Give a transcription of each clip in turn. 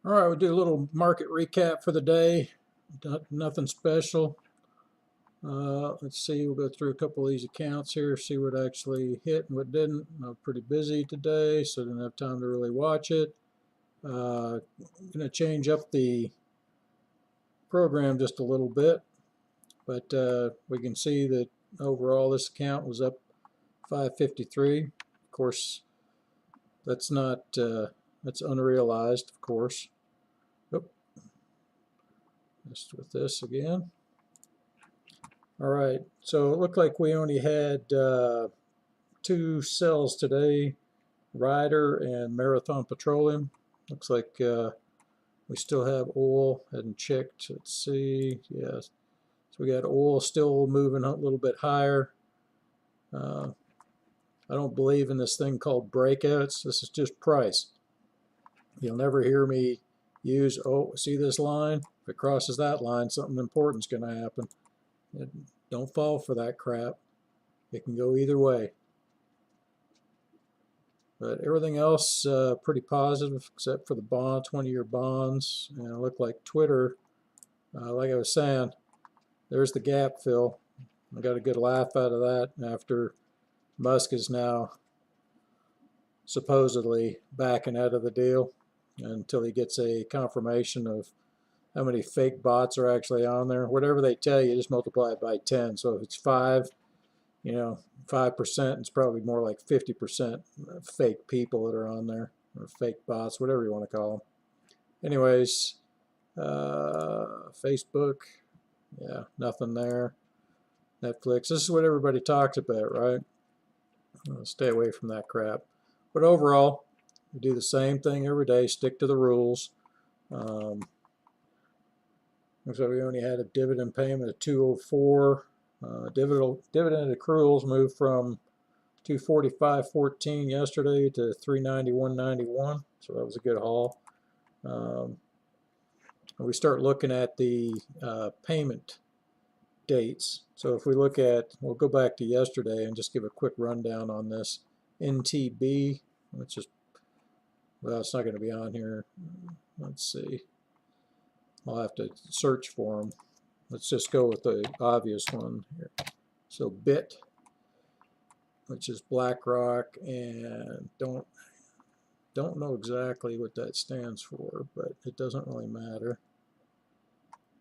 All right, we'll do a little market recap for the day. Nothing special. Let's see, we'll go through a couple of these accounts here, see what actually hit and what didn't. I'm pretty busy today, so I didn't have time to really watch it. I'm going to change up the program just a little bit, but we can see that overall this account was up 553. Of course, that's not, that's unrealized, of course. Oop, just with this again. All right, so it looked like we only had two sells today, Ryder and Marathon Petroleum. Looks like we still have oil. Hadn't checked. Let's see. Yes, so we got oil still moving a little bit higher. I don't believe in this thing called breakouts. This is just price. You'll never hear me use, oh, see this line? If it crosses that line, something important's going to happen. Don't fall for that crap. It can go either way. But everything else pretty positive except for the bond, 20-year bonds. And it looked like Twitter, like I was saying, there's the gap fill. I got a good laugh out of that after Musk is now supposedly backing out of the deal until he gets a confirmation of how many fake bots are actually on there. Whatever they tell you, just multiply it by 10. So if it's 5, 5%, it's probably more like 50% fake people that are on there, or fake bots, whatever you want to call them. Anyways, Facebook, yeah, nothing there. Netflix, this is what everybody talks about, right? Stay away from that crap. But overall, we do the same thing every day, stick to the rules. Looks like we only had a dividend payment of 204. Dividend accruals moved from 245.14 yesterday to 391.91, so that was a good haul. We start looking at the payment dates. So if we look at, we'll go back to yesterday and just give a quick rundown on this NTB, which is, well, it's not going to be on here. Let's see. I'll have to search for them. Let's just go with the obvious one here. So BIT, which is BlackRock, and don't know exactly what that stands for, but it doesn't really matter.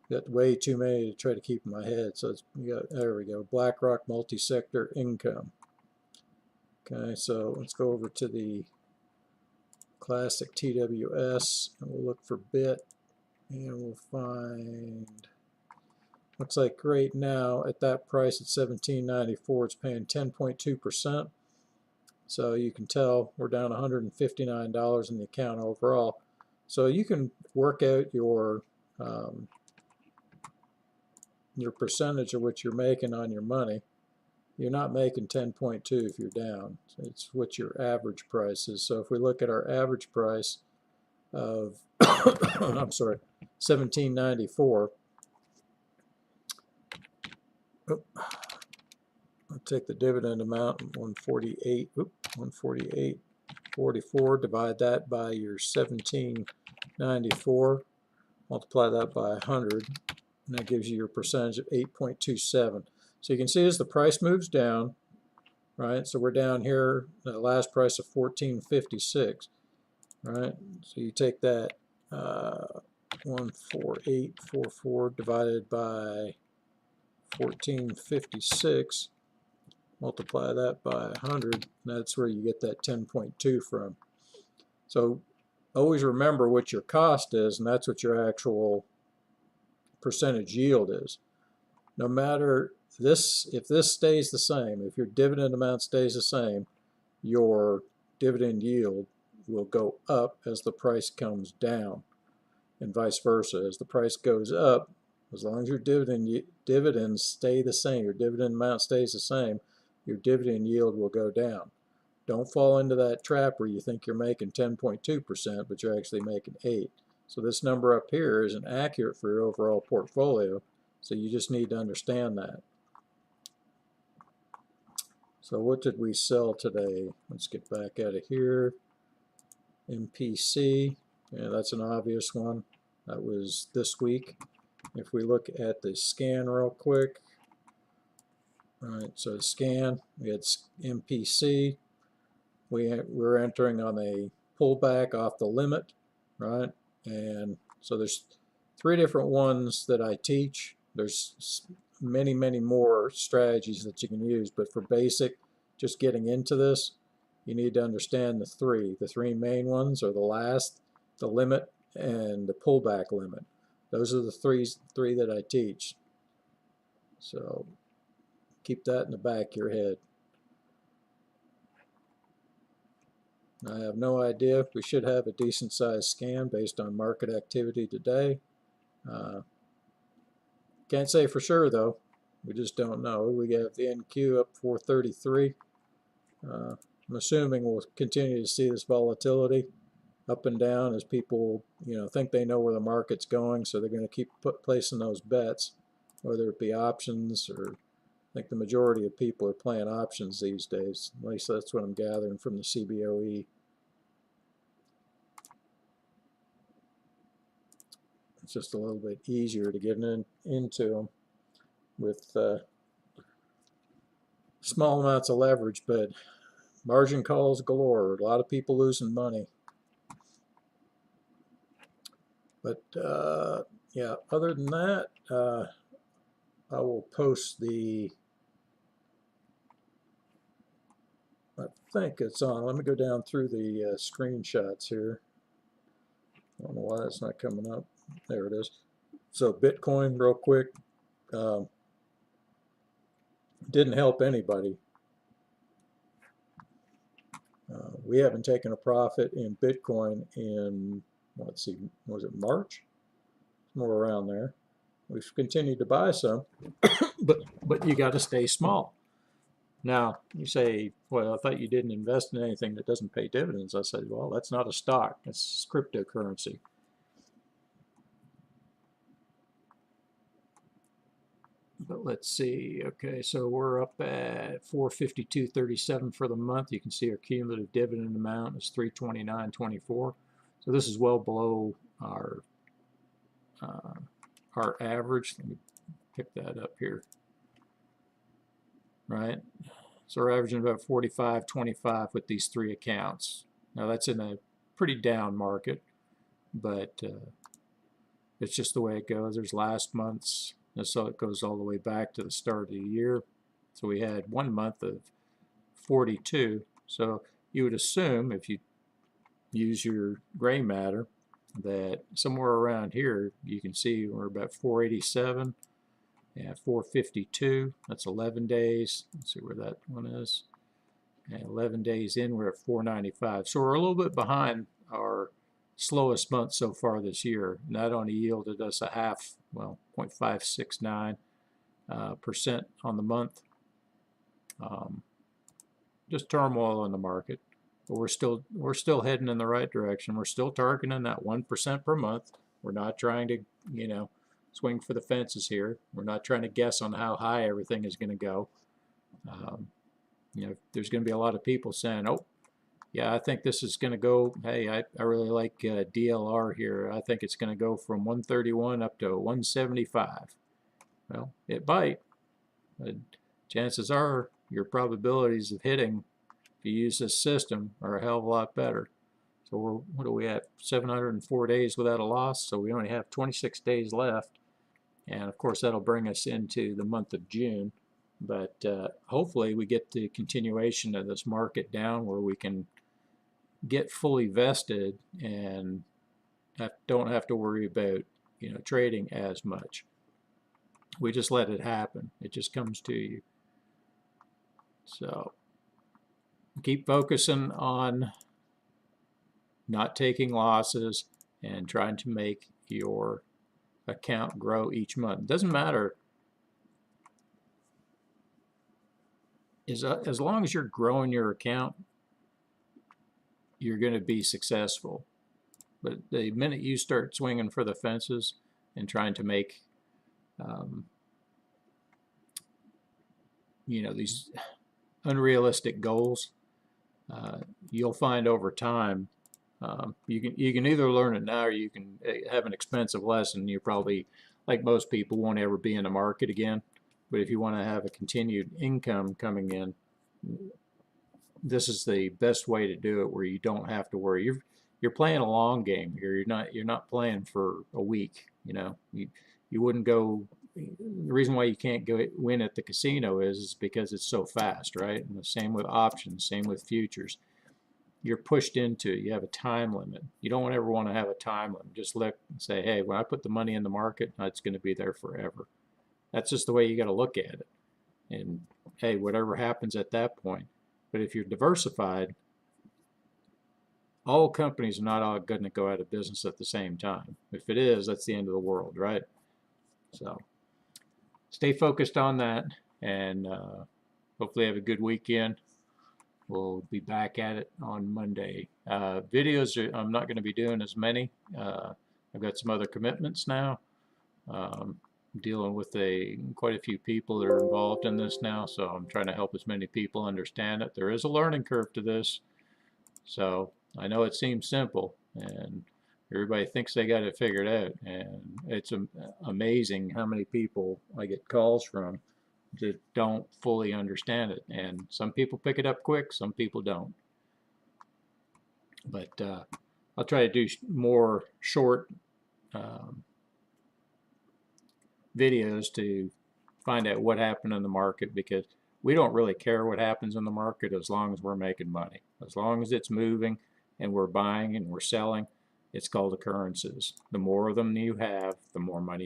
Got way too many to try to keep in my head, so it's, there we go, BlackRock Multi-Sector Income. Okay, so let's go over to the classic TWS, and we'll look for BIT, and we'll find, looks like right now at that price at $17.94, it's paying 10.2%. So you can tell we're down $159 in the account overall. So you can work out your percentage of what you're making on your money. You're not making 10.2 if you're down. It's what your average price is. So if we look at our average price of I'm sorry, $17.94. I'll take the dividend amount, 148. 148.44. Divide that by your 17.94. Multiply that by 100, and that gives you your percentage of 8.27. So you can see as the price moves down, right? So we're down here, the last price of 14.56, right? So you take that 148.44 divided by 14.56, multiply that by 100, and that's where you get that 10.2 from. So always remember what your cost is, and that's what your actual percentage yield is. No matter this, if this stays the same, if your dividend amount stays the same, your dividend yield will go up as the price comes down, and vice versa. As the price goes up, as long as your dividends stay the same, your dividend amount stays the same, your dividend yield will go down. Don't fall into that trap where you think you're making 10.2%, but you're actually making 8. So this number up here isn't accurate for your overall portfolio, so you just need to understand that. So what did we sell today? Let's get back out of here. MPC. Yeah, that's an obvious one. That was this week. If we look at the scan real quick, all right, so scan, we had MPC. We're entering on a pullback off the limit, right? And so there's 3 different ones that I teach. There's many, many more strategies that you can use, but for basic, just getting into this, you need to understand the three. The 3 main ones are the last, the limit, and the pullback limit. Those are the three that I teach. So keep that in the back of your head. I have no idea. We should have a decent sized scan based on market activity today. Can't say for sure though. We just don't know. We have the NQ up 433. I'm assuming we'll continue to see this volatility up and down as people, think they know where the market's going, so they're going to keep placing those bets, whether it be options or I think the majority of people are playing options these days. At least that's what I'm gathering from the CBOE. It's just a little bit easier to get into them with small amounts of leverage, but margin calls galore. A lot of people losing money. But yeah, other than that, I will post the, I think it's on. Let me go down through the screenshots here. I don't know why that's not coming up. There it is. So Bitcoin, real quick, didn't help anybody. We haven't taken a profit in Bitcoin in, let's see, was it March? More around there. We've continued to buy some, but you got to stay small. Now, you say, well, I thought you didn't invest in anything that doesn't pay dividends. I said, well, that's not a stock. It's cryptocurrency. But let's see. Okay, so we're up at 452.37 for the month. You can see our cumulative dividend amount is 329.24. So this is well below our average. Let me pick that up here. Right. So we're averaging about 45.25 with these 3 accounts. Now that's in a pretty down market, but it's just the way it goes. There's last month's, and so it goes all the way back to the start of the year. So we had 1 month of 42. So you would assume if you use your gray matter that somewhere around here you can see we're about 487. Yeah, 452, that's 11 days. Let's see where that one is. And 11 days in, we're at 495. So we're a little bit behind our slowest month so far this year. And that only yielded us a half, well, 0.569% on the month. Just turmoil in the market. But we're still heading in the right direction. We're still targeting that 1% per month. We're not trying to, swing for the fences here. We're not trying to guess on how high everything is going to go. There's going to be a lot of people saying, oh, yeah, I think this is going to go, hey, I really like DLR here. I think it's going to go from 131 up to 175. Well, it might, but chances are your probabilities of hitting, if you use this system, are a hell of a lot better. So what are we at? 704 days without a loss, so we only have 26 days left. And of course that'll bring us into the month of June. But hopefully we get the continuation of this market down where we can get fully vested and don't have to worry about trading as much. We just let it happen. It just comes to you. So keep focusing on not taking losses and trying to make your account grow each month. It doesn't matter. As long as you're growing your account, you're going to be successful. But the minute you start swinging for the fences and trying to make these unrealistic goals, you'll find over time You can either learn it now, or you can have an expensive lesson. You probably, like most people, won't ever be in the market again. But if you want to have a continued income coming in, this is the best way to do it, where you don't have to worry. You're playing a long game here. You're not playing for a week. You wouldn't go. The reason why you can't go win at the casino is because it's so fast, right? And the same with options, same with futures. You're pushed into it. You have a time limit. You don't ever want to have a time limit. Just look and say, hey, when I put the money in the market, it's going to be there forever. That's just the way you got to look at it. And hey, whatever happens at that point. But if you're diversified, all companies are not all going to go out of business at the same time. If it is, that's the end of the world, right? So stay focused on that, and hopefully have a good weekend. We'll be back at it on Monday. Videos, I'm not going to be doing as many. I've got some other commitments now. Dealing with quite a few people that are involved in this now, so I'm trying to help as many people understand it. There is a learning curve to this, so I know it seems simple, and everybody thinks they got it figured out, and it's amazing how many people I get calls from that don't fully understand it. And some people pick it up quick, some people don't. But I'll try to do more short videos to find out what happened in the market, because we don't really care what happens in the market as long as we're making money. As long as it's moving and we're buying and we're selling, it's called occurrences. The more of them you have, the more money you'll